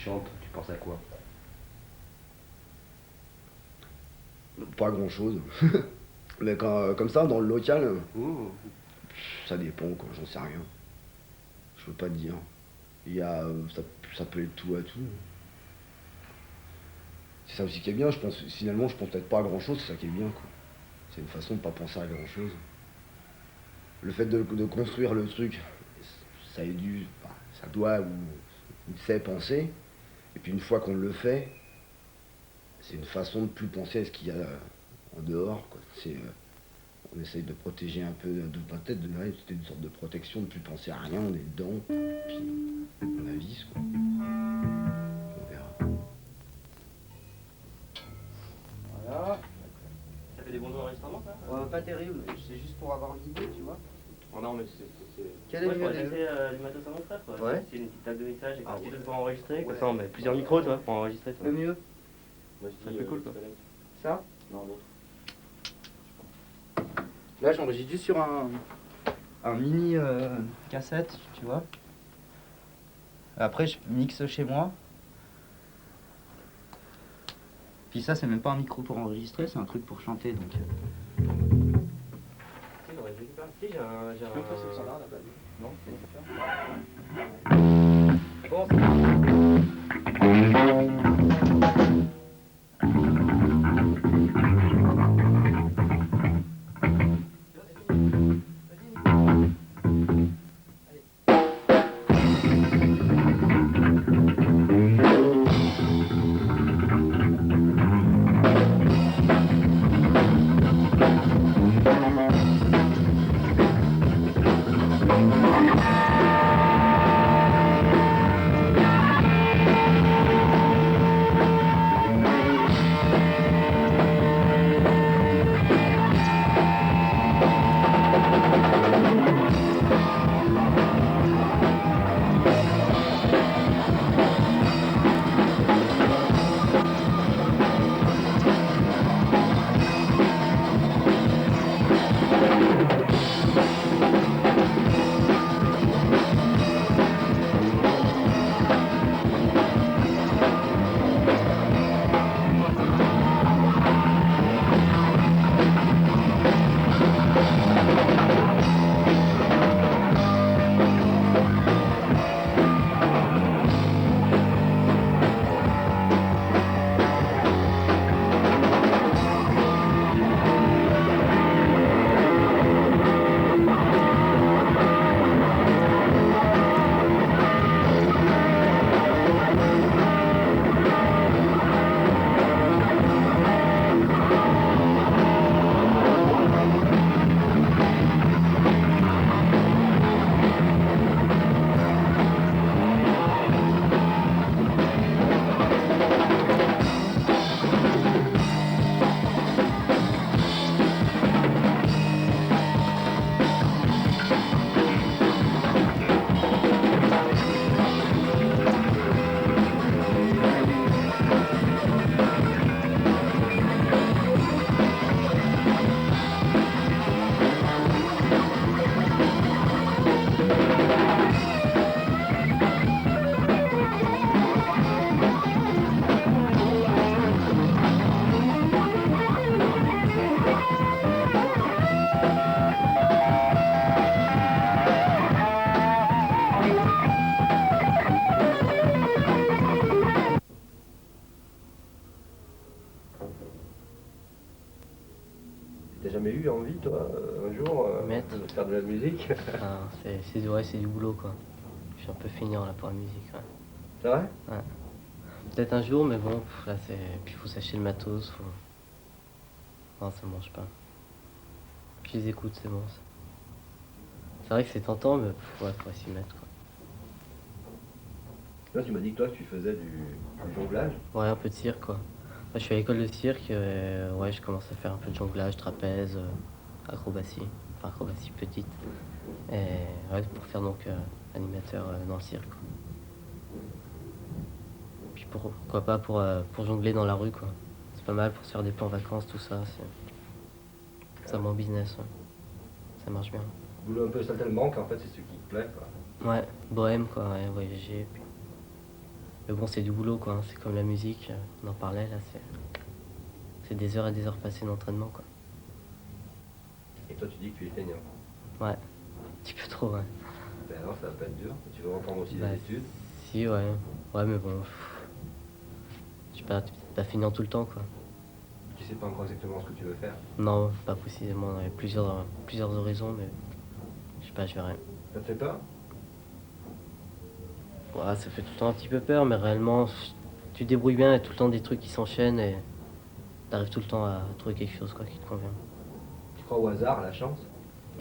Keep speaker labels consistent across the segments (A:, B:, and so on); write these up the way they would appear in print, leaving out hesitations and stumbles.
A: chantes, tu penses à quoi?
B: Pas grand-chose. Mais comme ça, dans le local,
A: Mmh.
B: ça dépend, quoi, j'en sais rien. Je peux pas te dire. Il y a, ça peut être tout à tout. C'est ça aussi qui est bien, je pense. Finalement, je pense peut-être pas à grand-chose, c'est ça qui est bien, quoi. C'est une façon de pas penser à grand-chose. Le fait de construire le truc, ça est dû, enfin, ça doit ou sait penser. Et puis une fois qu'on le fait, c'est une façon de plus penser à ce qu'il y a en dehors, quoi. On essaye de protéger un peu de peut-être de c'était une sorte de protection, de plus penser à rien, on est dedans, puis on avise, quoi. On verra.
C: Voilà.
A: Ça fait des bons enregistrements, ça?
C: Pas terrible, c'est juste pour avoir l'idée, tu vois.
A: Oh non, mais
C: Quel est
A: ouais,
C: le
A: pour
C: mieux
A: laisser du matos à mon frère, quoi.
C: Ouais.
A: C'est une petite table de mixage avec un petit
C: ouais.
A: truc pour enregistrer. Comme
C: Ouais.
A: ça, on met plusieurs micros, tu vois, pour enregistrer. Tu vois.
C: Le mieux,
A: Ouais, c'est un peu cool, quoi.
C: ça.
A: Non, l'autre.
C: Là, j'enregistre juste sur un mini cassette, tu vois. Après, je mixe chez moi. Puis ça, c'est même pas un micro pour enregistrer, c'est un truc pour chanter, donc...
A: Si, j'aurais dû récupérer. Si, j'ai un.
C: Tu peux passer le standard là-bas? Non,
A: T'as jamais eu envie, toi, un jour, de faire de la musique?
D: Enfin, c'est du boulot, quoi. Je suis un peu feignant là pour la musique, ouais.
A: C'est vrai?
D: Ouais. Peut-être un jour, mais bon, là c'est. Puis faut s'acheter le matos, faut. Non, ça mange pas. Je les écoute, c'est bon. C'est vrai que c'est tentant, mais ouais, faut s'y mettre, quoi.
A: Là, tu m'as dit que toi, tu faisais du jonglage.
D: Ouais, un peu de cirque, quoi. Moi, je suis à l'école de cirque, ouais, je commence à faire un peu de jonglage, trapèze, acrobatie. Enfin, acrobatie petite. Et ouais, pour faire donc animateur dans le cirque, quoi. Puis pourquoi pas pour jongler dans la rue, quoi. C'est pas mal pour se faire des plans vacances, tout ça. C'est un bon business, ouais. Ça marche bien.
A: Boulot un peu, ça te manque, en fait, c'est ce qui te plaît, quoi.
D: Ouais, bohème, quoi, ouais, voyager. Puis... Mais bon, c'est du boulot, quoi. Hein. C'est comme la musique, on en parlait, là, c'est des heures et des heures passées d'entraînement, quoi.
A: Et toi, tu dis que tu es feignant.
D: Ouais, un petit peu trop, ouais.
A: Ben alors, ça va pas être dur. Tu veux reprendre aussi
D: Bah,
A: les études.
D: Si, ouais. Ouais, mais bon, je sais pas, t'es peut-être pas feignant tout le temps, quoi.
A: Tu sais pas encore exactement ce que tu veux faire.
D: Non, pas précisément, il y a plusieurs horizons, mais je sais pas, je verrai.
A: Ça te fait peur?
D: Ouais, ça fait tout le temps un petit peu peur, mais réellement, tu te débrouilles bien, il y a tout le temps des trucs qui s'enchaînent et t'arrives tout le temps à trouver quelque chose, quoi, qui te convient.
A: Tu crois au hasard, à la chance?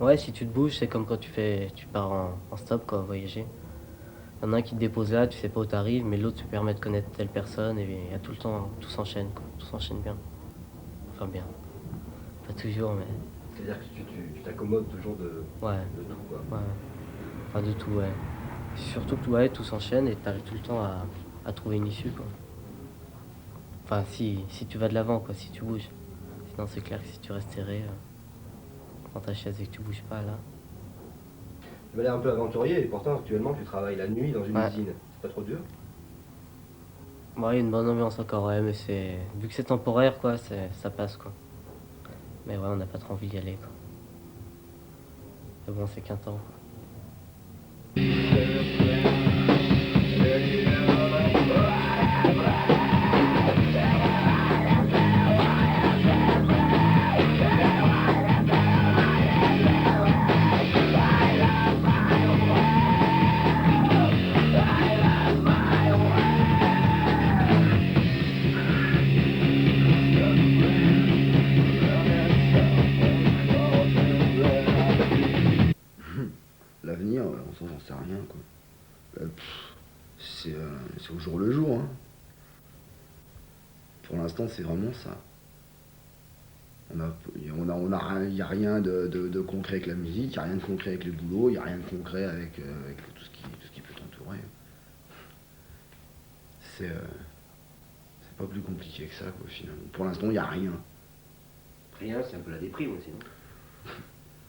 D: Ouais, si tu te bouges, c'est comme quand tu pars en stop, quoi, voyager. Il y en a un qui te dépose là, tu sais pas où t'arrives, mais l'autre te permet de connaître telle personne et il y a tout le temps, tout s'enchaîne, quoi, tout s'enchaîne bien. Enfin bien, pas toujours, mais
A: C'est-à-dire que tu t'accommodes toujours
D: ouais,
A: de tout, quoi.
D: ouais. Enfin de tout, ouais. Surtout que ouais, tout s'enchaîne et t'arrives tout le temps à trouver une issue, quoi. Enfin, si tu vas de l'avant, quoi, si tu bouges. Sinon, c'est clair que si tu restes serré dans ta chaise et que tu bouges pas, là.
A: Tu m'as l'air un peu aventurier et pourtant, actuellement, tu travailles la nuit dans une
D: Ouais.
A: usine. C'est pas trop dur?
D: Ouais, il y a une bonne ambiance encore, ouais, mais c'est. Vu que c'est temporaire, quoi, ça passe, quoi. Mais ouais, on n'a pas trop envie d'y aller, quoi. Mais bon, c'est qu'un temps, quoi.
B: L'avenir, ça, j'en sais rien, quoi. C'est au jour le jour, hein. Pour l'instant, c'est vraiment ça. Il n'y a rien de concret avec la musique, il n'y a rien de concret avec le boulot, il n'y a rien de concret avec tout ce qui peut t'entourer. C'est pas plus compliqué que ça, quoi, finalement. Pour l'instant, il n'y a rien.
A: Rien, c'est un peu la déprime aussi, non?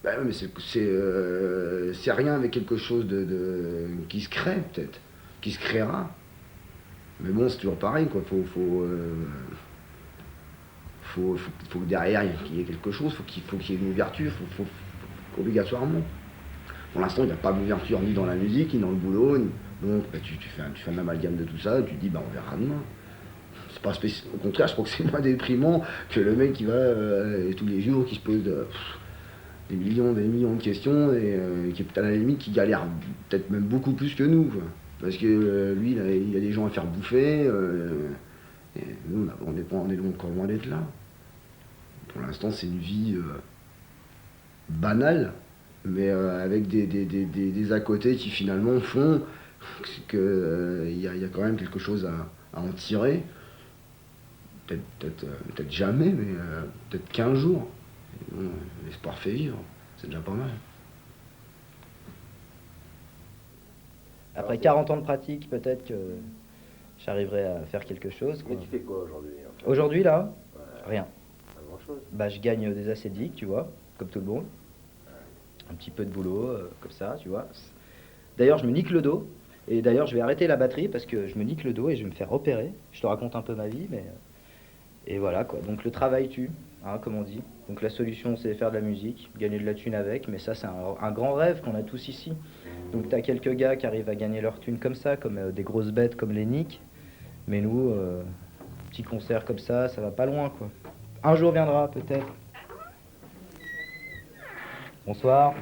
B: Bah ouais, mais c'est rien avec quelque chose qui se crée, peut-être. Qui se créera. Mais bon, c'est toujours pareil, quoi. Faut que derrière, il y ait quelque chose, faut qu'il y ait une ouverture, obligatoirement. Pour l'instant, il n'y a pas d'ouverture ni dans la musique, ni dans le boulot. Donc, bah, tu fais un amalgame de tout ça, et tu te dis, bah, on verra demain. C'est pas au contraire, je crois que c'est moins déprimant que le mec qui va tous les jours, qui se pose des millions de questions, et qui est peut-être à la limite, qui galère peut-être même beaucoup plus que nous, quoi. Parce que lui, il a des gens à faire bouffer, et nous, on est encore loin d'être là. Pour l'instant, c'est une vie banale, mais avec des à côté qui finalement font qu'il y a quand même quelque chose à en tirer. Peut-être jamais, mais peut-être qu'un jour. Et bon, l'espoir fait vivre, c'est déjà pas mal.
C: Après 40 ans de pratique, peut-être que j'arriverai à faire quelque chose, quoi.
A: Mais tu fais quoi aujourd'hui, en fait?
C: Aujourd'hui, là, rien.
A: Pas grand-chose.
C: Bah, je gagne des acédiques, tu vois, comme tout le monde. Un petit peu de boulot, comme ça, tu vois. D'ailleurs, je me nique le dos. Et d'ailleurs, je vais arrêter la batterie parce que je me nique le dos et je vais me faire opérer. Je te raconte un peu ma vie, mais... Et voilà, quoi. Donc le travail tue, hein, comme on dit. Donc la solution, c'est de faire de la musique, gagner de la thune avec. Mais ça, c'est un grand rêve qu'on a tous ici. Donc t'as quelques gars qui arrivent à gagner leur thune comme ça, comme des grosses bêtes comme les Nick. Mais nous, petit concert comme ça va pas loin, quoi. Un jour viendra, peut-être. Bonsoir.